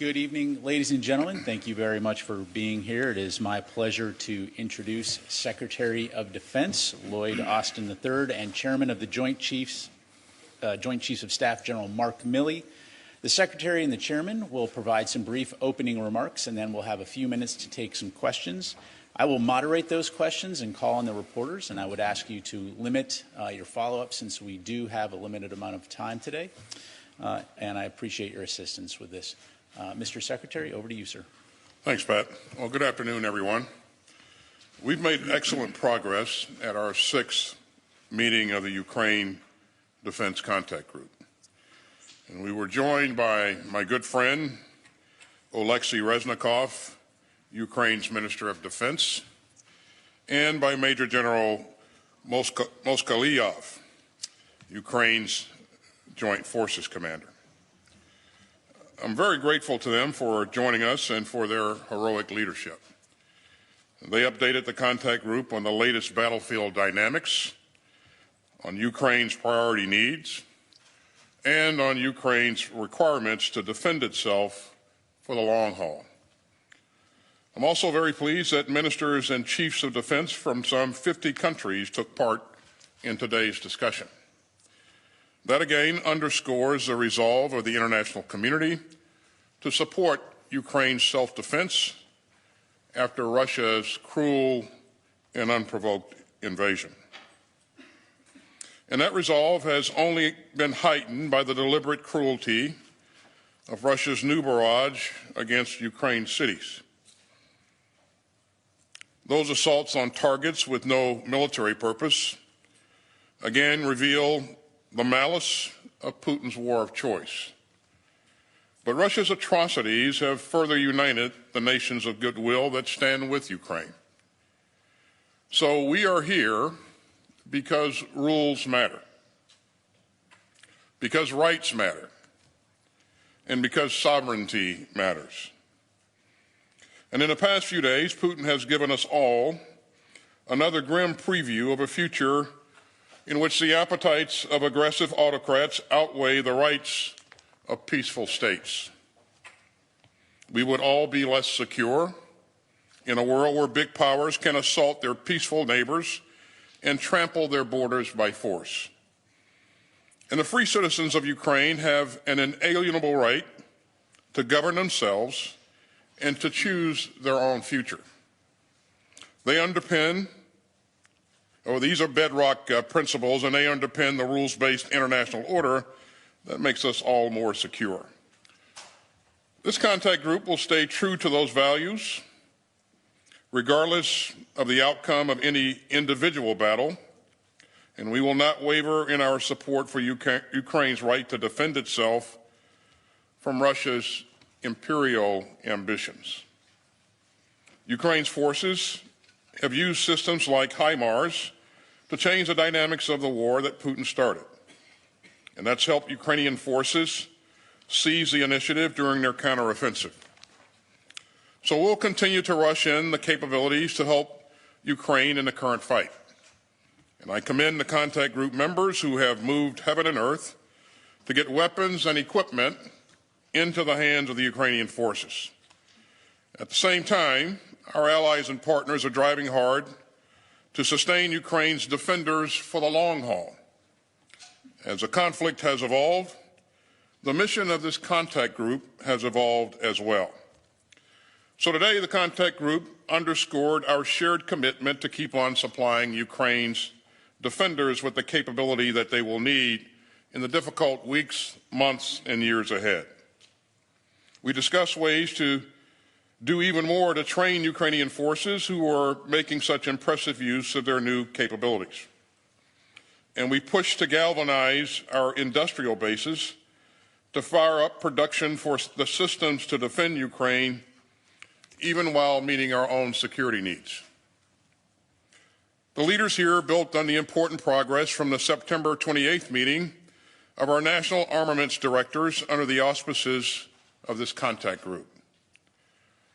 Good evening, ladies and gentlemen. Thank you very much for being here. It is my pleasure to introduce Secretary of Defense Lloyd Austin III and Chairman of the Joint Chiefs of Staff General Mark Milley. The Secretary and the Chairman will provide some brief opening remarks, and then we'll have a few minutes to take some questions. I will moderate those questions and call on the reporters, and I would ask you to limit your follow-up since we do have a limited amount of time today, and I appreciate your assistance with this. Mr. Secretary, over to you, sir. Thanks, Pat. Well, good afternoon, everyone. We've made excellent progress at our 6th meeting of the Ukraine Defense Contact Group. And we were joined by my good friend, Oleksiy Reznikov, Ukraine's Minister of Defense, and by Major General Moskalyov, Ukraine's Joint Forces Commander. I'm very grateful to them for joining us and for their heroic leadership. They updated the contact group on the latest battlefield dynamics, on Ukraine's priority needs, and on Ukraine's requirements to defend itself for the long haul. I'm also very pleased that ministers and chiefs of defense from some 50 countries took part in today's discussion. That again underscores the resolve of the international community to support Ukraine's self-defense after Russia's cruel and unprovoked invasion. And that resolve has only been heightened by the deliberate cruelty of Russia's new barrage against Ukraine's cities. Those assaults on targets with no military purpose again reveal the malice of Putin's war of choice. But Russia's atrocities have further united the nations of goodwill that stand with Ukraine. So we are here because rules matter, because rights matter, and because sovereignty matters. And in the past few days, Putin has given us all another grim preview of a future in which the appetites of aggressive autocrats outweigh the rights of peaceful states. We would all be less secure in a world where big powers can assault their peaceful neighbors and trample their borders by force. And the free citizens of Ukraine have an inalienable right to govern themselves and to choose their own future. These are bedrock principles, and they underpin the rules-based international order that makes us all more secure. This contact group will stay true to those values, regardless of the outcome of any individual battle, and we will not waver in our support for Ukraine's right to defend itself from Russia's imperial ambitions. Ukraine's forces have used systems like HIMARS to change the dynamics of the war that Putin started. And that's helped Ukrainian forces seize the initiative during their counteroffensive. So we'll continue to rush in the capabilities to help Ukraine in the current fight. And I commend the contact group members who have moved heaven and earth to get weapons and equipment into the hands of the Ukrainian forces. At the same time, our allies and partners are driving hard to sustain Ukraine's defenders for the long haul. As the conflict has evolved, the mission of this contact group has evolved as well. So today, the contact group underscored our shared commitment to keep on supplying Ukraine's defenders with the capability that they will need in the difficult weeks, months, and years ahead. We discussed ways to do even more to train Ukrainian forces who are making such impressive use of their new capabilities. And we pushed to galvanize our industrial bases to fire up production for the systems to defend Ukraine, even while meeting our own security needs. The leaders here built on the important progress from the September 28th meeting of our national armaments directors under the auspices of this contact group.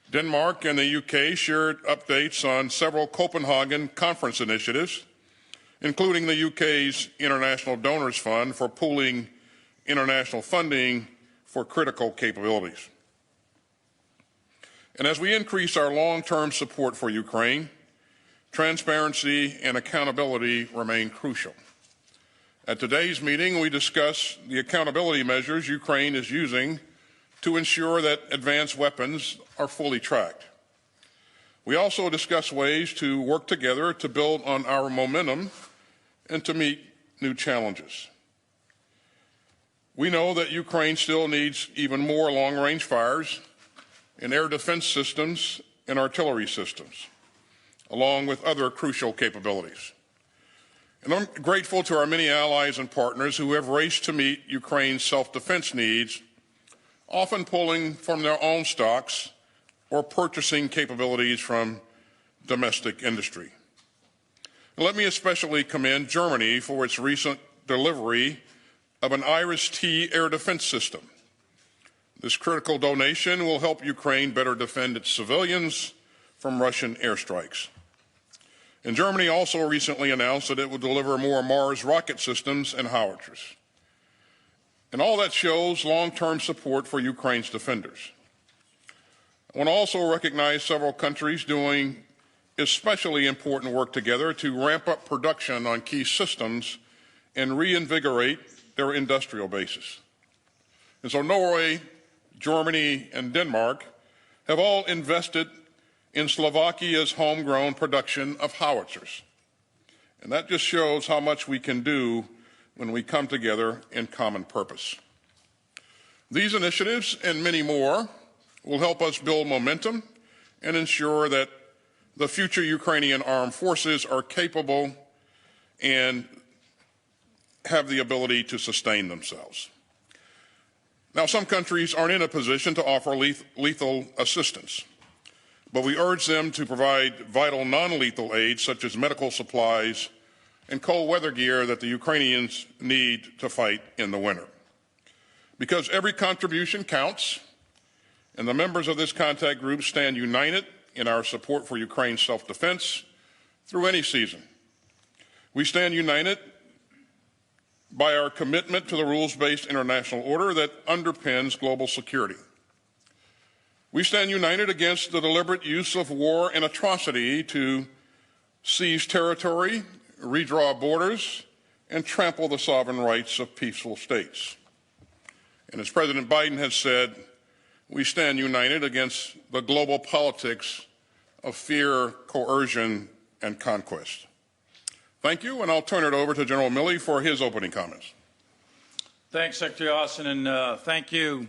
Denmark and the UK shared updates on several Copenhagen conference initiatives, including the UK's International Donors Fund for pooling international funding for critical capabilities. And as we increase our long-term support for Ukraine, transparency and accountability remain crucial. At today's meeting, we discuss the accountability measures Ukraine is using to ensure that advanced weapons are fully tracked. We also discuss ways to work together to build on our momentum and to meet new challenges. We know that Ukraine still needs even more long-range fires and air defense systems and artillery systems, along with other crucial capabilities. And I'm grateful to our many allies and partners who have raced to meet Ukraine's self-defense needs, often pulling from their own stocks or purchasing capabilities from domestic industry. And let me especially commend Germany for its recent delivery of an Iris-T air defense system. This critical donation will help Ukraine better defend its civilians from Russian airstrikes. And Germany also recently announced that it will deliver more Mars rocket systems and howitzers. And all that shows long-term support for Ukraine's defenders. I want to also recognize several countries doing especially important work together to ramp up production on key systems and reinvigorate their industrial bases. And so Norway, Germany, and Denmark have all invested in Slovakia's homegrown production of howitzers. And that just shows how much we can do when we come together in common purpose. These initiatives and many more will help us build momentum and ensure that the future Ukrainian armed forces are capable and have the ability to sustain themselves. Now, some countries aren't in a position to offer lethal assistance, but we urge them to provide vital non-lethal aid such as medical supplies and cold weather gear that the Ukrainians need to fight in the winter. Because every contribution counts, and the members of this contact group stand united in our support for Ukraine's self-defense through any season. We stand united by our commitment to the rules-based international order that underpins global security. We stand united against the deliberate use of war and atrocity to seize territory, redraw borders, and trample the sovereign rights of peaceful states. And as President Biden has said, we stand united against the global politics of fear, coercion, and conquest. Thank you, and I'll turn it over to General Milley for his opening comments. Thanks, Secretary Austin, and thank you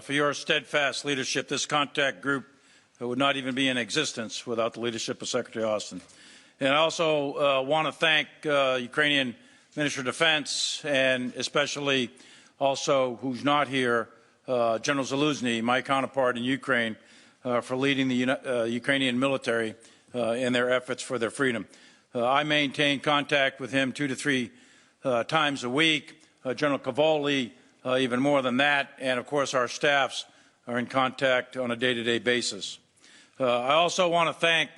for your steadfast leadership. This contact group would not even be in existence without the leadership of Secretary Austin. And I also want to thank Ukrainian Minister of Defense, and especially also, who's not here, General Zaluzny, my counterpart in Ukraine, for leading the Ukrainian military in their efforts for their freedom. I maintain contact with him 2 to 3 times a week. General Cavoli, even more than that, and of course our staffs are in contact on a day-to-day basis. I also want to thank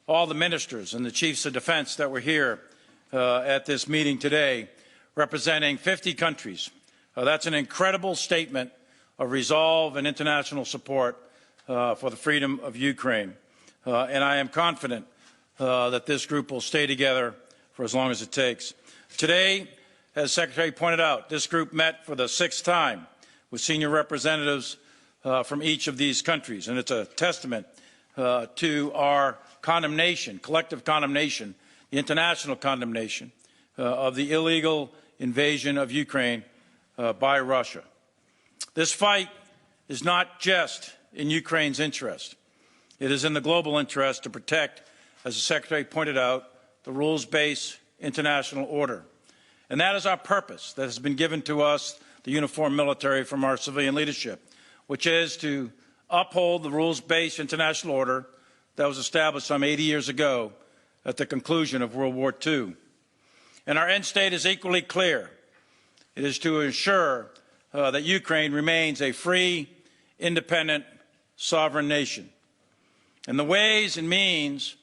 all the ministers and the chiefs of defense that were here at this meeting today, representing 50 countries. That's an incredible statement of resolve and international support for the freedom of Ukraine. And I am confident that this group will stay together for as long as it takes. Today, as Secretary pointed out, this group met for the 6th time with senior representatives from each of these countries, and it's a testament to our condemnation, collective condemnation, the international condemnation of the illegal invasion of Ukraine by Russia. This fight is not just in Ukraine's interest. It is in the global interest to protect, as the Secretary pointed out, the rules-based international order. And that is our purpose that has been given to us, the uniformed military, from our civilian leadership, which is to uphold the rules-based international order that was established some 80 years ago at the conclusion of World War II. And our end state is equally clear. It is to ensure that Ukraine remains a free, independent, sovereign nation. And the ways and means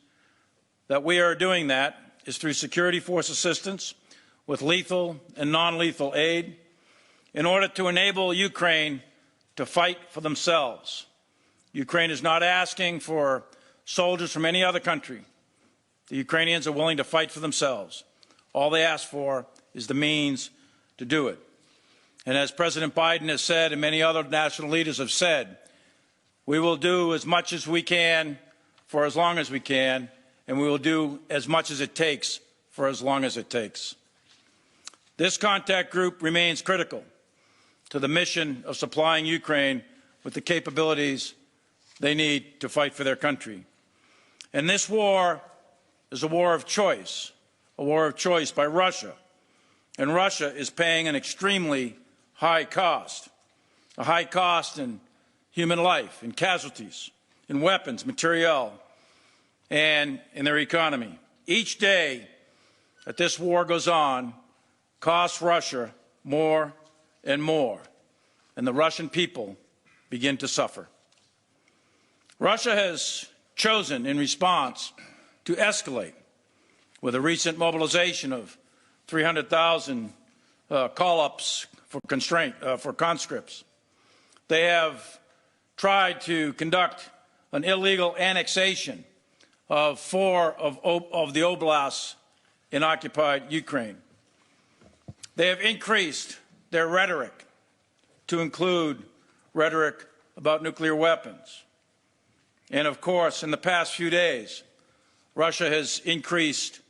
that we are doing that is through security force assistance with lethal and non-lethal aid in order to enable Ukraine to fight for themselves. Ukraine is not asking for soldiers from any other country. The Ukrainians are willing to fight for themselves. All they ask for is the means to do it. And as President Biden has said, and many other national leaders have said, we will do as much as we can for as long as we can, and we will do as much as it takes for as long as it takes. This contact group remains critical to the mission of supplying Ukraine with the capabilities they need to fight for their country. And this war is a war of choice by Russia. And Russia is paying an extremely high cost, a high cost in human life, in casualties, in weapons, materiel, and in their economy. Each day that this war goes on costs Russia more and more, and the Russian people begin to suffer. Russia has chosen, in response, to escalate with a recent mobilization of 300,000 call-ups for conscripts. They have tried to conduct an illegal annexation of 4 of the oblasts in occupied Ukraine. They have increased their rhetoric to include rhetoric about nuclear weapons. And of course, in the past few days, Russia has increased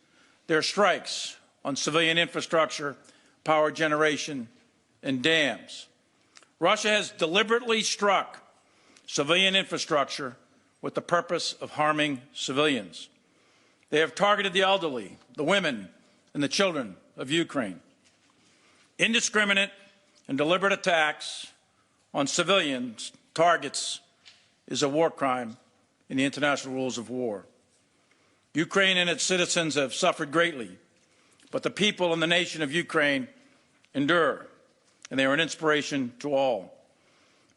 their strikes on civilian infrastructure, power generation, and dams. Russia has deliberately struck civilian infrastructure with the purpose of harming civilians. They have targeted the elderly, the women, and the children of Ukraine. Indiscriminate and deliberate attacks on civilians targets is a war crime in the international rules of war. Ukraine and its citizens have suffered greatly, but the people and the nation of Ukraine endure, and they are an inspiration to all.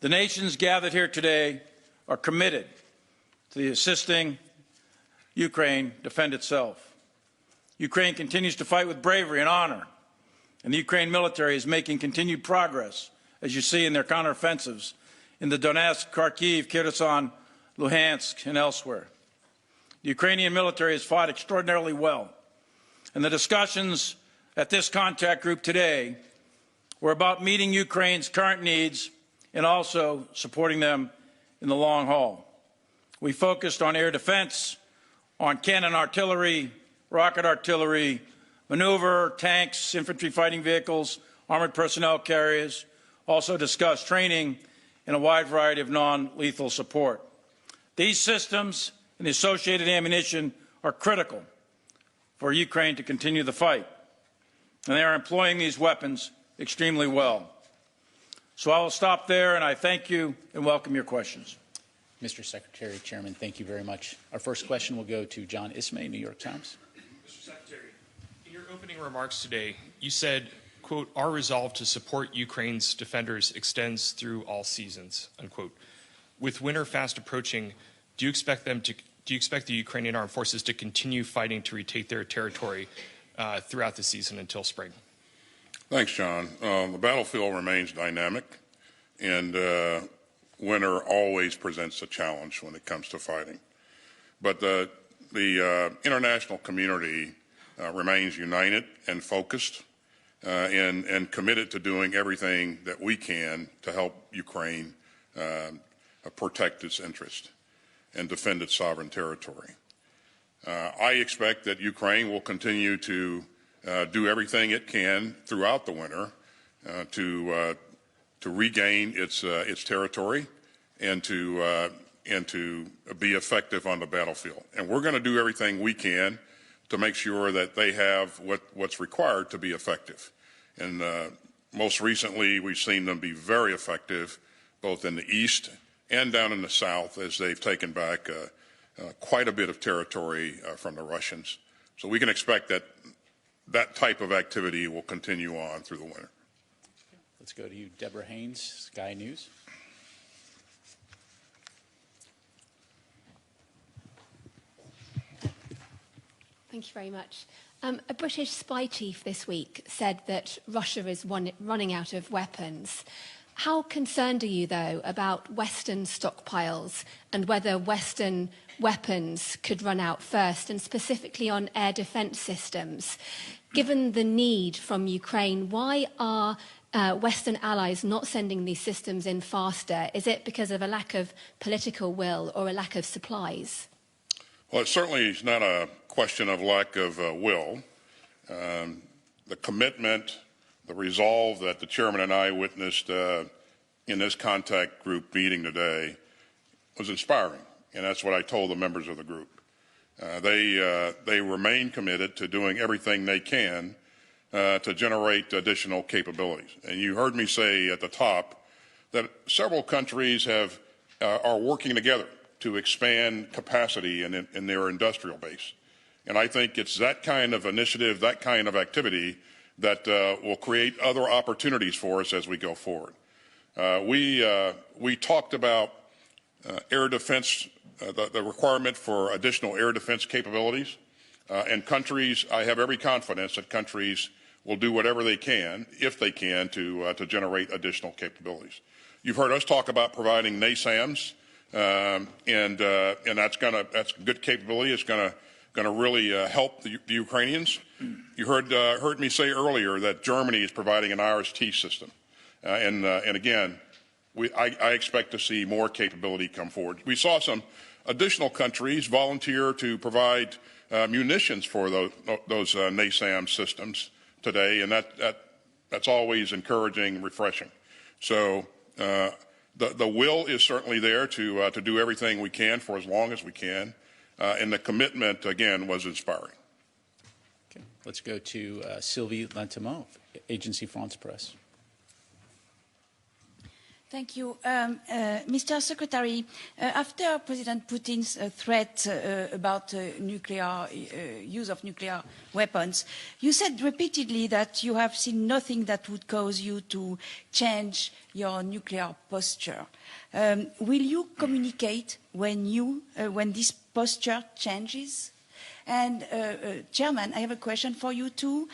The nations gathered here today are committed to assisting Ukraine defend itself. Ukraine continues to fight with bravery and honor, and the Ukraine military is making continued progress, as you see in their counteroffensives in the Donetsk, Kharkiv, Kherson, Luhansk, and elsewhere. The Ukrainian military has fought extraordinarily well, and the discussions at this contact group today were about meeting Ukraine's current needs and also supporting them in the long haul. We focused on air defense, on cannon artillery, rocket artillery, maneuver, tanks, infantry fighting vehicles, armored personnel carriers, also discussed training and a wide variety of non-lethal support. These systems and the associated ammunition are critical for Ukraine to continue the fight, and they are employing these weapons extremely well. So I will stop there, and I thank you and welcome your questions. Mr. Secretary, Chairman, thank you very much. Our first question will go to John Ismay, New York Times. Mr. Secretary, in your opening remarks today, you said, quote, "Our resolve to support Ukraine's defenders extends through all seasons," unquote. With winter fast approaching, do you expect the Ukrainian armed forces to continue fighting to retake their territory throughout the season until spring? Thanks, John. The battlefield remains dynamic, and winter always presents a challenge when it comes to fighting. But the international community remains united and focused and committed to doing everything that we can to help Ukraine protect its interest and defend its sovereign territory. I expect that Ukraine will continue to do everything it can throughout the winter to regain its territory and to be effective on the battlefield. And we're going to do everything we can to make sure that they have what's required to be effective. And most recently, we've seen them be very effective, both in the east and down in the south, as they've taken back quite a bit of territory from the Russians. So we can expect that that type of activity will continue on through the winter. Let's go to you, Deborah Haynes, Sky News. Thank you very much. A British spy chief this week said that Russia is running out of weapons. How concerned are you, though, about Western stockpiles and whether Western weapons could run out first, and specifically on air defence systems? Given the need from Ukraine, why are Western allies not sending these systems in faster? Is it because of a lack of political will or a lack of supplies? Well, it certainly is not a question of lack of will. The commitment, the resolve that the chairman and I witnessed in this contact group meeting today was inspiring, and that's what I told the members of the group. They remain committed to doing everything they can to generate additional capabilities. And you heard me say at the top that several countries are working together to expand capacity in their industrial base. And I think it's that kind of initiative, that kind of activity that will create other opportunities for us as we go forward. We talked about air defense, the requirement for additional air defense capabilities. And countries, I have every confidence that countries will do whatever they can, if they can, to generate additional capabilities. You've heard us talk about providing NASAMS, and that's good capability. It's going to really help the Ukrainians. You heard me say earlier that Germany is providing an RST system, and again, I expect to see more capability come forward. We saw some additional countries volunteer to provide munitions for those NASAMS systems today, and that's always encouraging and refreshing. So the will is certainly there to do everything we can for as long as we can, and the commitment, again, was inspiring. Okay. Let's go to Sylvie Lantemont, Agence France-Presse. Thank you. Mr. Secretary, after President Putin's threat about use of nuclear weapons, you said repeatedly that you have seen nothing that would cause you to change your nuclear posture. Will you communicate when this posture changes? And, Chairman, I have a question for you too.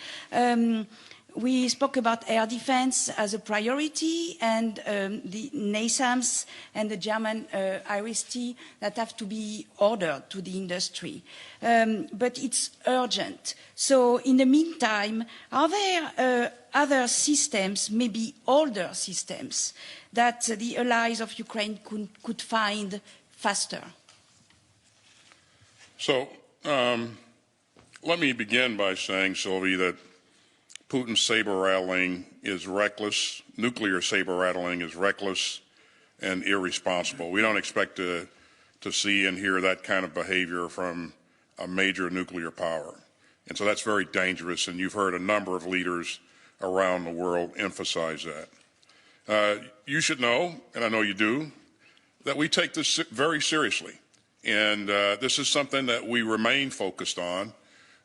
We spoke about air defense as a priority and the NASAMS and the German IRIS-T that have to be ordered to the industry. But it's urgent. So in the meantime, are there other systems, maybe older systems, that the allies of Ukraine could find faster? So let me begin by saying, Sylvie, that Putin's saber-rattling is reckless. Nuclear saber-rattling is reckless and irresponsible. We don't expect to see and hear that kind of behavior from a major nuclear power. And so that's very dangerous, and you've heard a number of leaders around the world emphasize that. You should know, and I know you do, that we take this very seriously. And this is something that we remain focused on.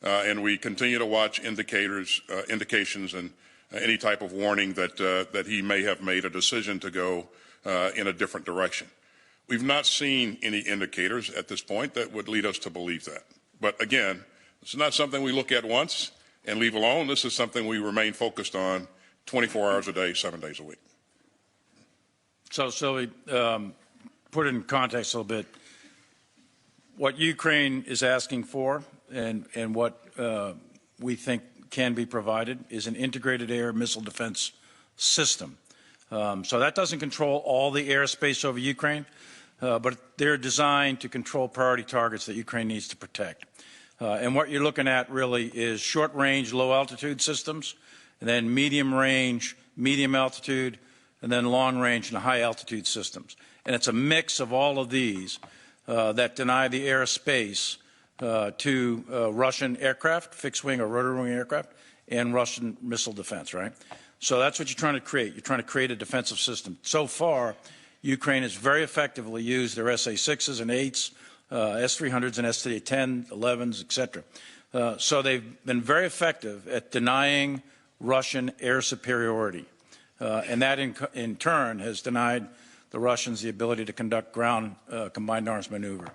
And we continue to watch indications and any type of warning that he may have made a decision to go in a different direction. We've not seen any indicators at this point that would lead us to believe that. But again, this is not something we look at once and leave alone. This is something we remain focused on 24 hours a day, 7 days a week. So, Sylvie, put it in context a little bit. What Ukraine is asking for and what we think can be provided is an integrated air missile defense system. So that doesn't control all the airspace over Ukraine, but they're designed to control priority targets that Ukraine needs to protect. And what you're looking at really is short-range, low-altitude systems, and then medium-range, medium-altitude, and then long-range and high-altitude systems. And it's a mix of all of these that deny the airspace to Russian aircraft, fixed-wing or rotary-wing aircraft, and Russian missile defense, right? So that's what you're trying to create. You're trying to create a defensive system. So far, Ukraine has very effectively used their SA-6s and 8s, S-300s and S-10, 11s, et cetera. So they've been very effective at denying Russian air superiority. And that, in turn, has denied the Russians the ability to conduct ground combined arms maneuver.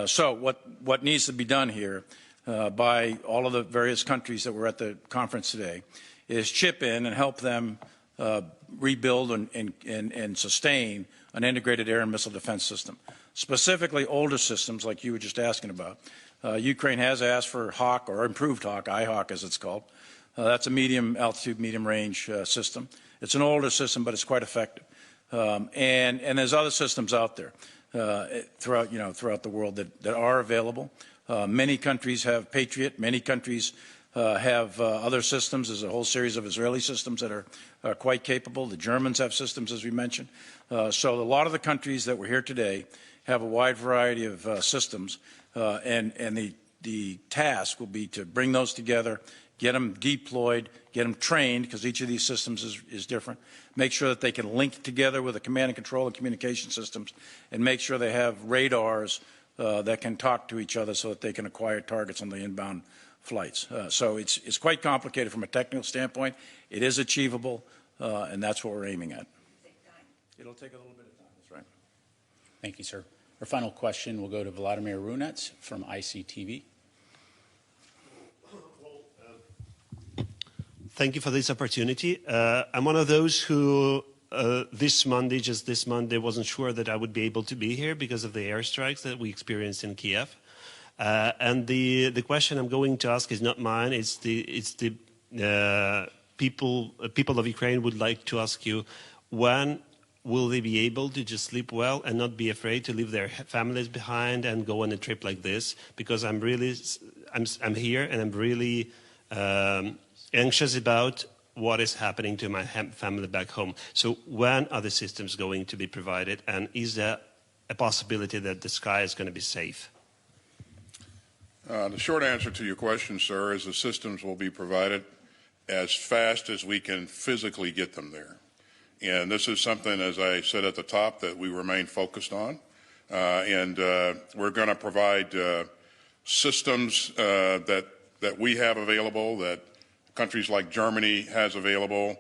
So what needs to be done here by all of the various countries that were at the conference today is chip in and help them rebuild and sustain an integrated air and missile defense system, specifically older systems like you were just asking about. Ukraine has asked for Hawk, or improved Hawk, IHawk as it's called. That's a medium altitude, medium range system. It's an older system, but it's quite effective. And there's other systems out there throughout the world that are available. Many countries have Patriot. Many countries have other systems. There's a whole series of Israeli systems that are quite capable. The Germans have systems, as we mentioned. So a lot of the countries that were here today have a wide variety of systems, and the task will be to bring those together, get them deployed, get them trained, because each of these systems is different, make sure that they can link together with the command and control and communication systems, and make sure they have radars that can talk to each other so that they can acquire targets on the inbound flights. So it's quite complicated from a technical standpoint. It is achievable, and that's what we're aiming at. It'll take a little bit of time, that's right. Thank you, sir. Our final question will go to Vladimir Runets from ICTV. Thank you for this opportunity. I'm one of those who this Monday, wasn't sure that I would be able to be here because of the airstrikes that we experienced in Kiev. And the question I'm going to ask is not mine. It's the people of Ukraine would like to ask you, when will they be able to just sleep well and not be afraid to leave their families behind and go on a trip like this? Because I'm here and I'm really anxious about what is happening to my family back home. So when are the systems going to be provided, and is there a possibility that the sky is going to be safe? The short answer to your question, sir, is the systems will be provided as fast as we can physically get them there. And this is something, as I said at the top, that we remain focused on. And we're going to provide systems that we have available, that countries like Germany has available.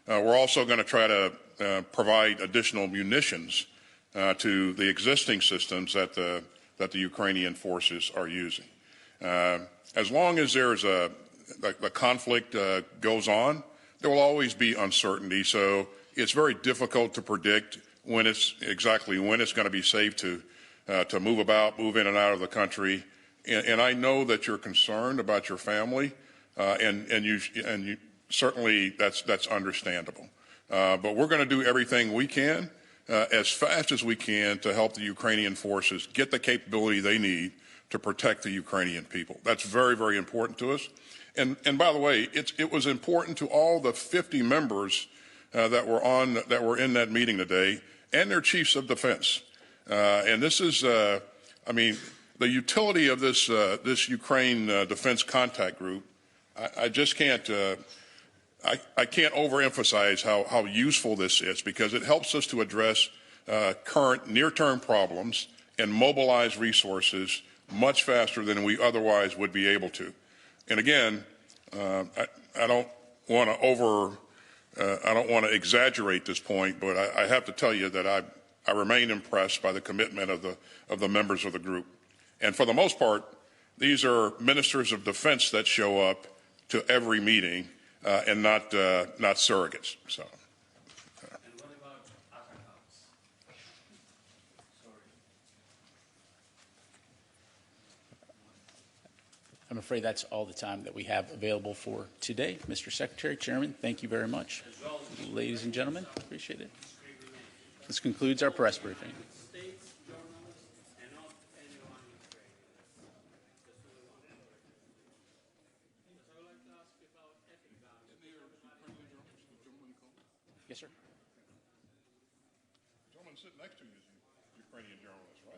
We're also going to try to provide additional munitions to the existing systems that the Ukrainian forces are using. As long as there's the conflict goes on, there will always be uncertainty. So it's very difficult to predict exactly when it's going to be safe to move in and out of the country. And I know that you're concerned about your family, and you certainly that's understandable. But we're going to do everything we can as fast as we can to help the Ukrainian forces get the capability they need to protect the Ukrainian people. That's very, very important to us. And by the way, it was important to all the 50 members that were in that meeting today, and their chiefs of defense. And this is, I mean, the utility of this Ukraine Defense Contact Group. I just can't. I can't overemphasize how useful this is, because it helps us to address current near-term problems and mobilize resources much faster than we otherwise would be able to. And again, I don't want to exaggerate this point, but I have to tell you that I remain impressed by the commitment of the members of the group. And for the most part, these are ministers of defense that show up to every meeting, and not surrogates. So. And what about Atacams? Sorry. I'm afraid that's all the time that we have available for today. Mr. Secretary, Chairman, thank you very much. Ladies and gentlemen, appreciate it. This concludes our press briefing. Yes, sir. The gentleman sitting next to you is a Ukrainian journalist, right?